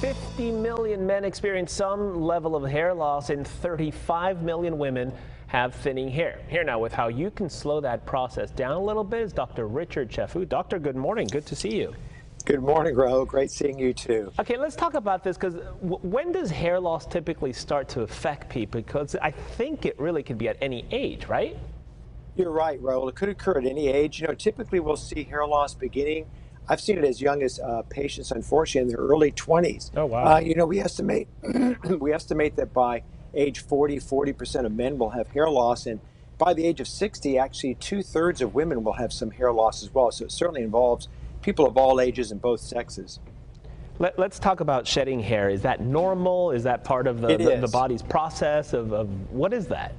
50 million men experience some level of hair loss and 35 million women have thinning hair. Here now with how you can slow that process down a little bit is Dr. Richard Chaffoo. Doctor, good morning. Good to see you. Good morning, Raoul. Great seeing you too. Okay, let's talk about this because when does hair loss typically start to affect people? Because I think it really could be at any age, right? You're right, Raoul. It could occur at any age. Typically we'll see hair loss beginning. I've seen it as young as patients, unfortunately, in their early 20s. Oh, wow. We estimate we estimate that by age 40% of men will have hair loss, and by the age of 60, actually 2/3 of women will have some hair loss as well. So it certainly involves people of all ages and both sexes. Let's talk about shedding hair. Is that normal? Is that part of the body's process of what is that?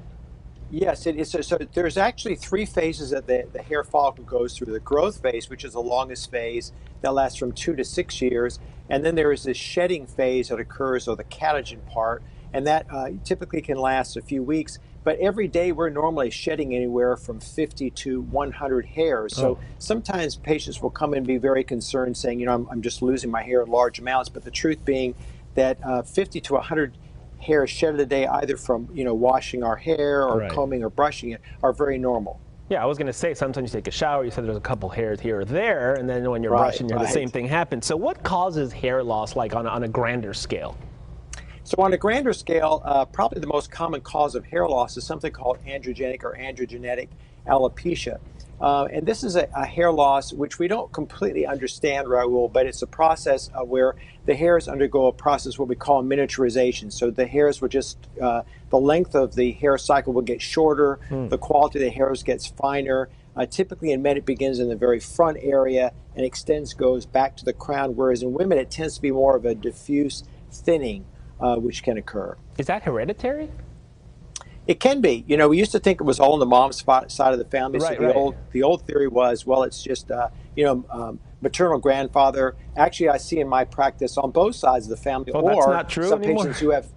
Yes, it is. So there's actually three phases that the hair follicle goes through. The growth phase, which is the longest phase, that lasts from 2 to 6 years. And then there is this shedding phase that occurs, or the catagen part, and that typically can last a few weeks. But every day we're normally shedding anywhere from 50 to 100 hairs. So sometimes patients will come and be very concerned, saying, I'm just losing my hair in large amounts. But the truth being that 50 to 100 hairs shedded a day, either from washing our hair or combing or brushing it, are very normal. Yeah, I was going to say, sometimes you take a shower, you said there's a couple hairs here or there, and then when you're brushing, the same thing happens. So what causes hair loss, like on a grander scale? So on a grander scale, probably the most common cause of hair loss is something called androgenic or androgenetic alopecia. And this is a hair loss which we don't completely understand, Raoul, but it's a process where the hairs undergo a process what we call miniaturization. So the hairs will just, the length of the hair cycle will get shorter, the quality of the hairs gets finer. Typically in men it begins in the very front area and goes back to the crown, whereas in women it tends to be more of a diffuse thinning which can occur. Is that hereditary? It can be. We used to think it was all on the mom's side of the family. Right, so the old theory was, well, it's just maternal grandfather. Actually, I see in my practice on both sides of the family, or that's not true some anymore. Patients who have,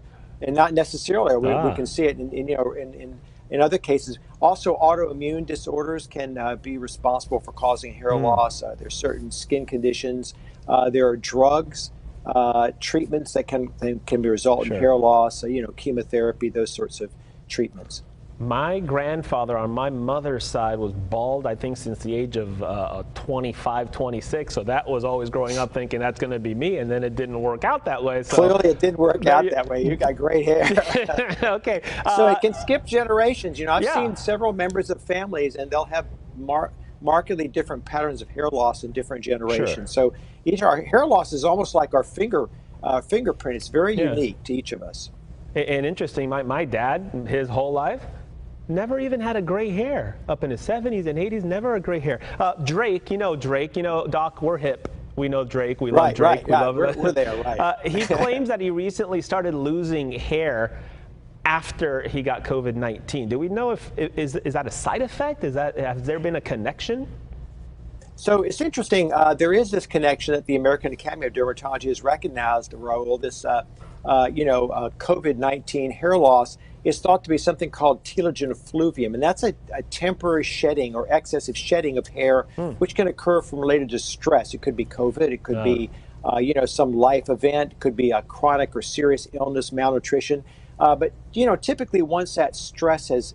and not necessarily. We can see it in other cases. Also, autoimmune disorders can be responsible for causing hair loss. There's certain skin conditions. There are drugs. Treatments that can result in hair loss, chemotherapy, those sorts of treatments. My grandfather on my mother's side was bald, I think, since the age of 25, 26. So that was always growing up thinking that's going to be me, and then it didn't work out that way. So clearly, it didn't work out that way. You got great hair. Okay. So it can skip generations. I've seen several members of families, and they'll have markedly different patterns of hair loss in different generations. So our hair loss is almost like our fingerprint. It's very unique to each of us. And interesting, my dad, his whole life, never even had a gray hair. Up in his 70s and 80s, never a gray hair. Drake, Doc, we're hip. We know Drake. We love Drake. We're there, right. He claims that he recently started losing hair after he got COVID-19. Do we know is that a side effect? Has there been a connection? So it's interesting. There is this connection that the American Academy of Dermatology has recognized, Raoul. This, COVID-19 hair loss is thought to be something called telogen effluvium, and that's a temporary shedding or excessive shedding of hair, which can occur from related to stress. It could be COVID. It could be, some life event. It could be a chronic or serious illness, malnutrition. But typically once that stress has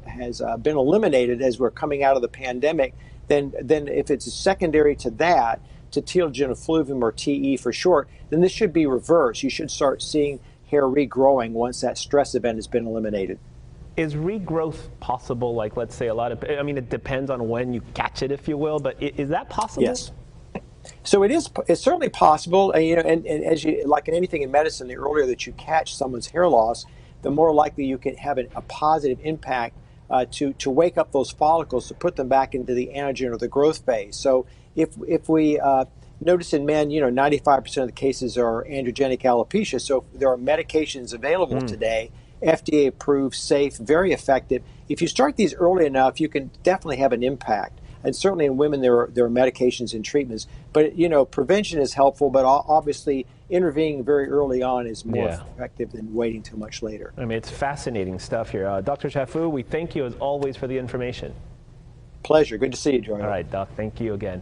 been eliminated as we're coming out of the pandemic, then if it's secondary to that, to telogen effluvium, or TE for short, then this should be reversed. You should start seeing hair regrowing once that stress event has been eliminated. Is regrowth possible? Like, let's say it depends on when you catch it, if you will, but is that possible? Yes. So it's certainly possible, and as like in anything in medicine, the earlier that you catch someone's hair loss, the more likely you can have a positive impact to wake up those follicles, to put them back into the anagen or the growth phase. So if we notice in men, 95% of the cases are androgenic alopecia. So there are medications available today, FDA approved, safe, very effective. If you start these early enough, you can definitely have an impact. And certainly in women, there are medications and treatments. But, prevention is helpful, but obviously intervening very early on is more effective than waiting till much later. It's fascinating stuff here. Dr. Chaffoo, we thank you as always for the information. Pleasure. Good to see you, Jolla. All right, Doc. Thank you again.